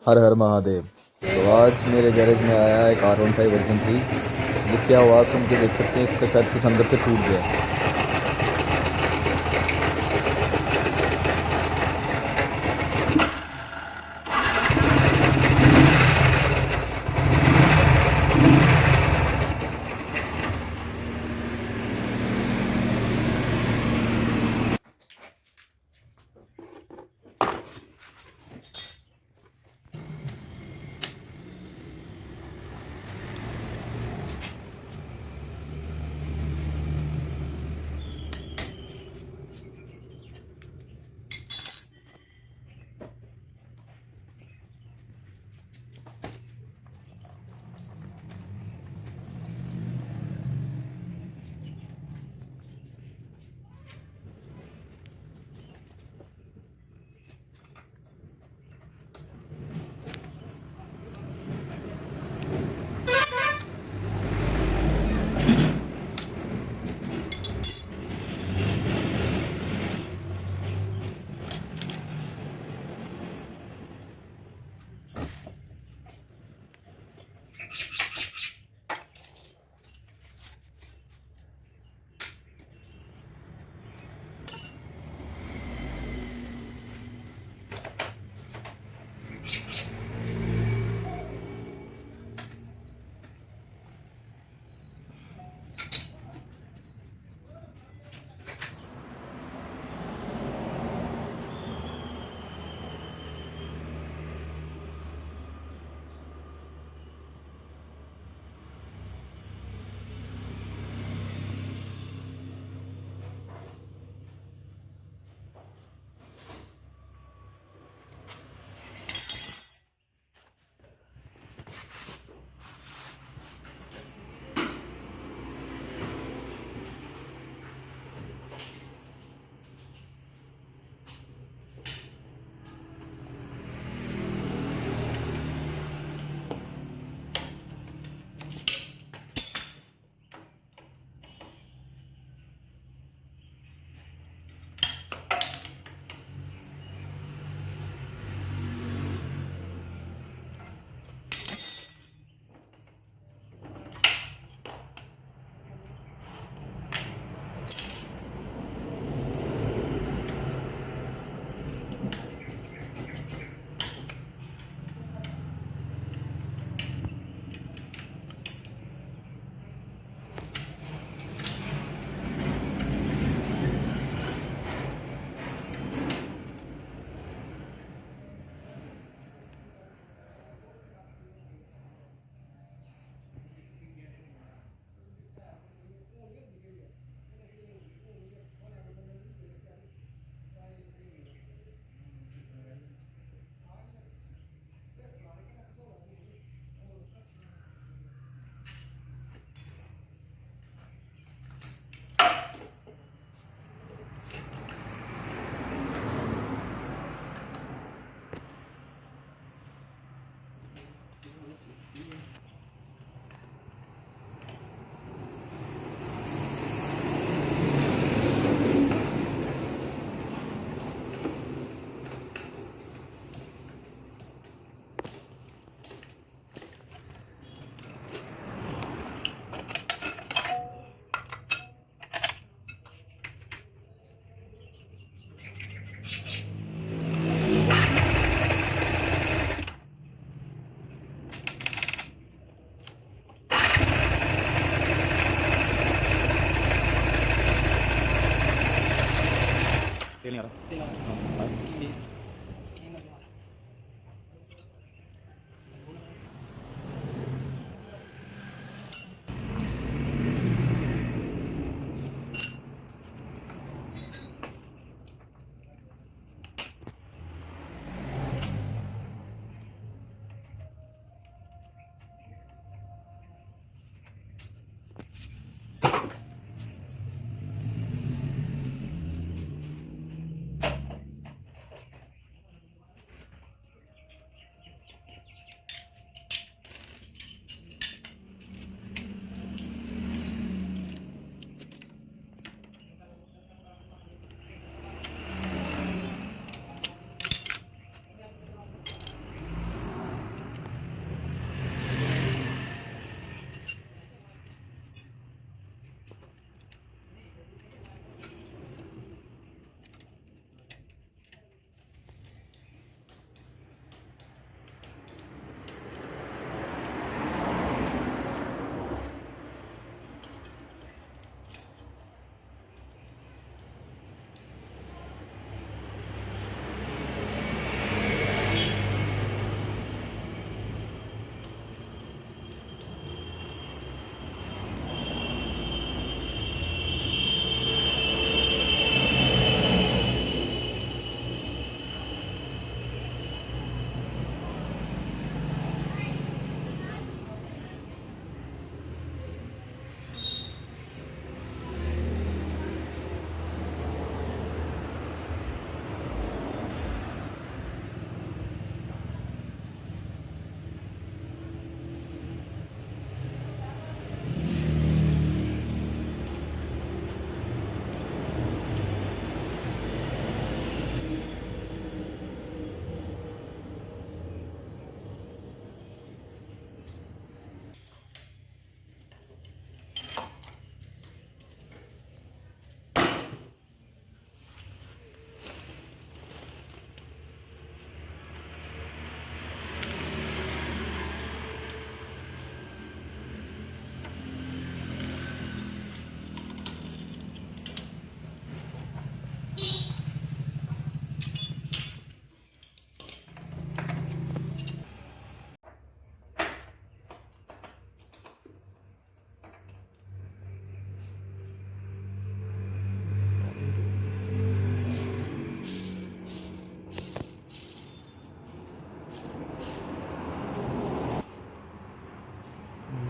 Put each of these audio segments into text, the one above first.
हर हर महादेव। तो आज मेरे गैरेज में आया है एक R15 वर्जन 3, जिसकी आवाज़ सुन के देख सकते हैं इसका शायद कुछ अंदर से टूट गया है।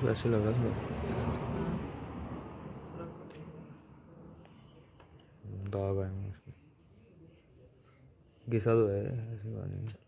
वैसे लग रहा थोड़ा दाग आए उसमें, घिसा तो है ऐसी बात नहीं है।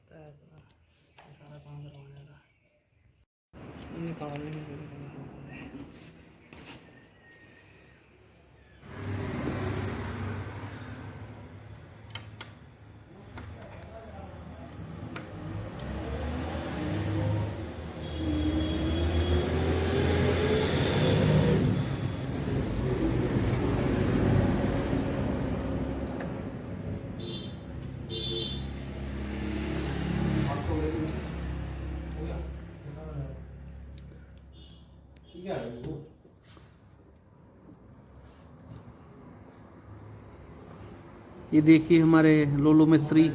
ये देखिए हमारे लोलो मिस्त्री।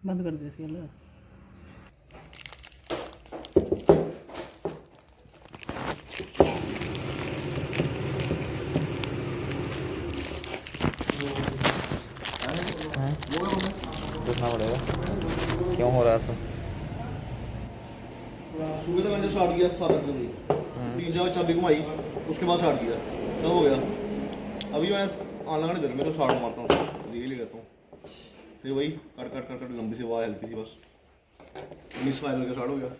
बंद कर दे इसके लिए। देखना पड़ेगा क्यों हो रहा है ऐसा। सुबह तो मैंने स्टार्ट किया 7 बजे, 3-4 चाबी घुमाई, उसके बाद स्टार्ट किया, तब हो गया। अभी मैं आने लगा नहीं देर, मैं तो स्टार्ट मारता हूँ, धीरे करता हूँ, फिर वही कट कट कट कट लंबी सी आवाज़ हल्की सी बस मिस फायर करके स्टार्ट हो गया।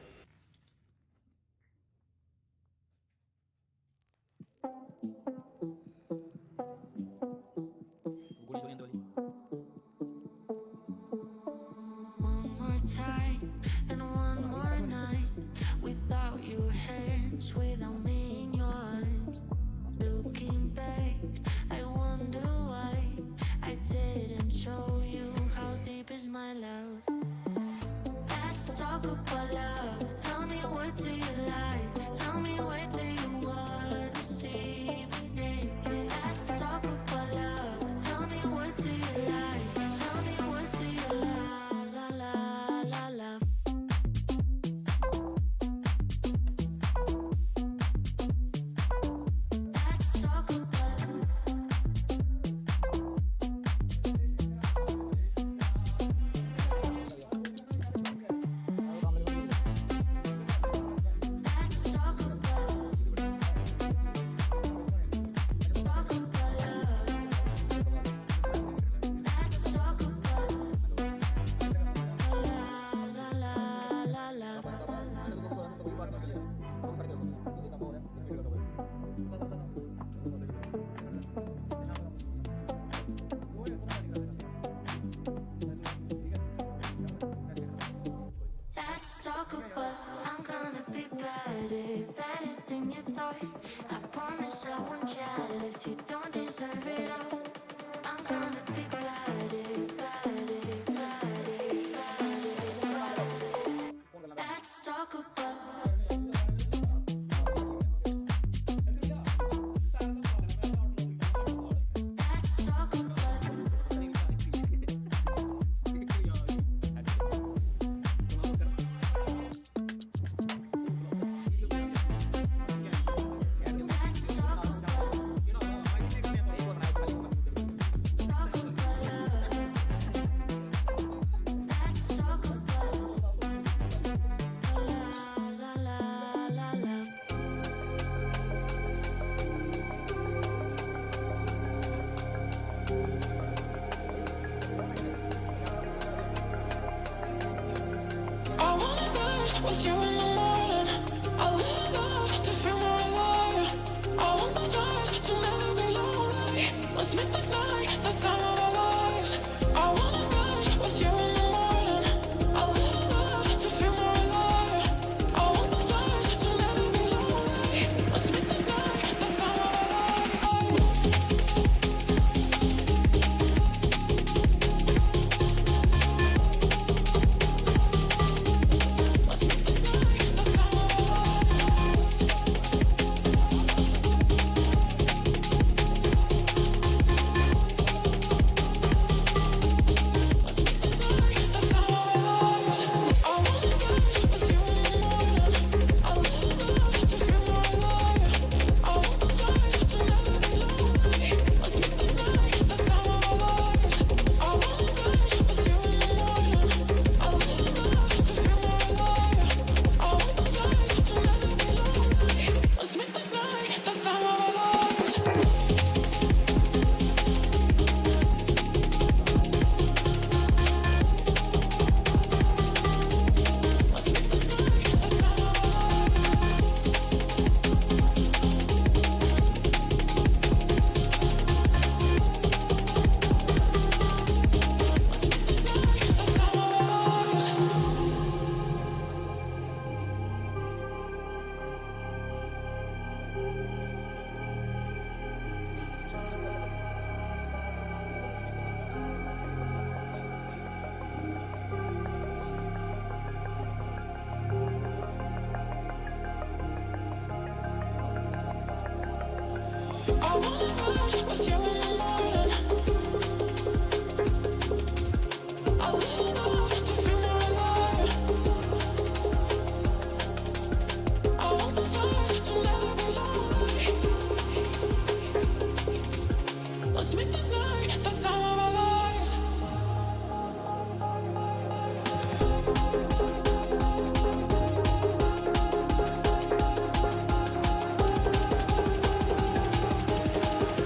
this night the time of our lives.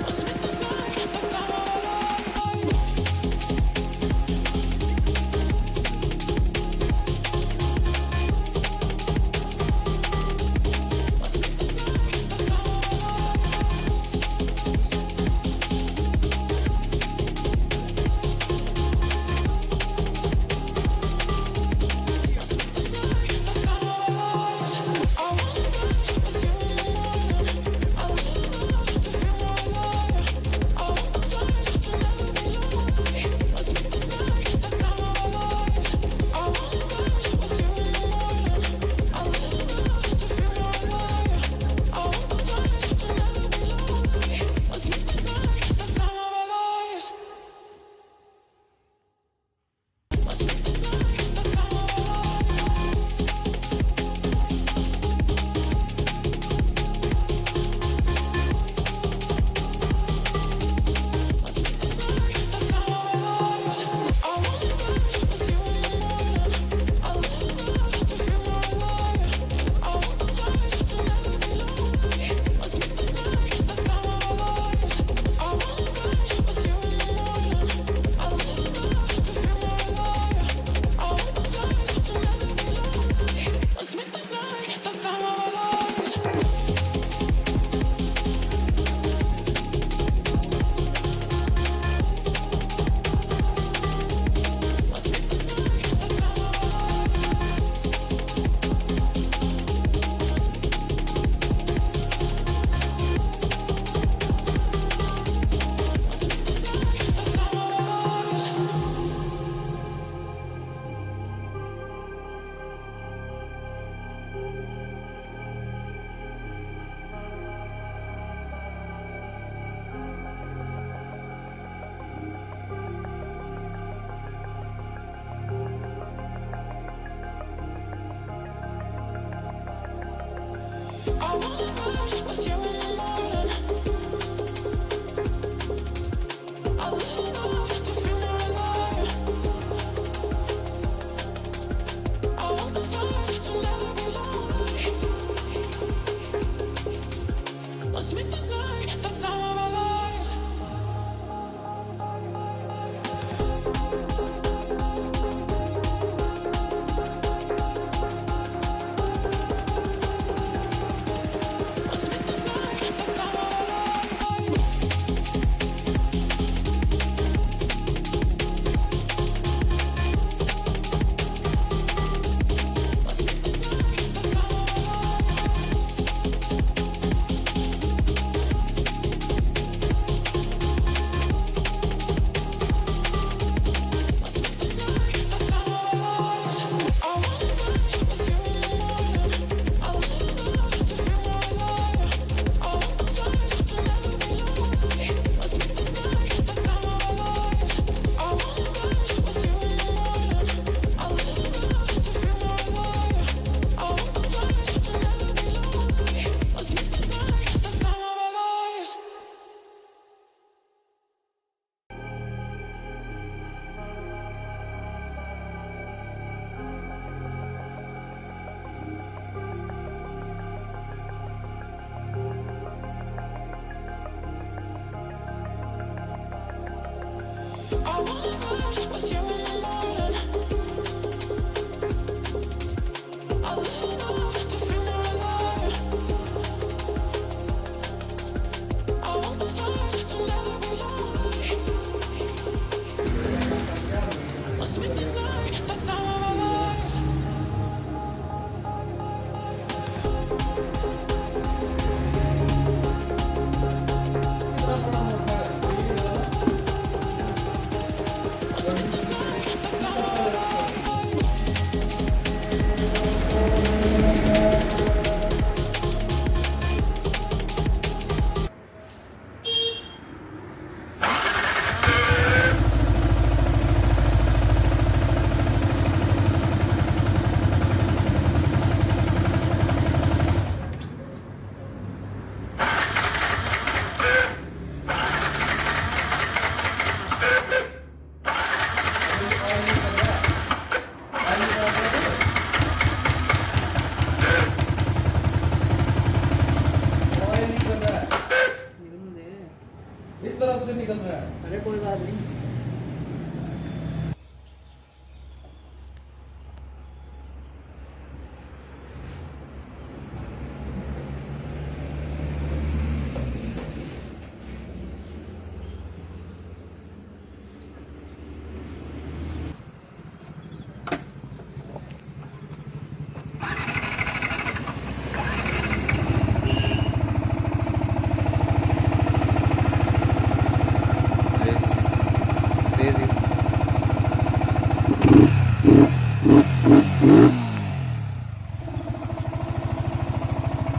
Let's make this night the time of our lives. Let's make this night the time of our lives. Let's make this night the time of our lives. Let's make this night the time of our lives. Let's make this night the time of our lives. I wanna rush with you in the morning. I live enough to feel more alive. I want the touch to never be lonely. Let's make this night the time of our lives. Let's make this night the time of our lives. Let's make this night the time of our lives. Let's make this night the time of our lives. I wanna rush with you in the morning. I live enough to feel more alive. I want the touch to never be lonely. Let's make this night the time of our lives. I wanna rush with you in the morning. I live enough to feel more alive. I want the touch to never be lonely. Let's make this night the time of our lives. I wanna rush with you in the morning. I live enough to feel more alive. I want the touch to never be lonely. Let's make this night the time of our lives. Let's कोई बात नहीं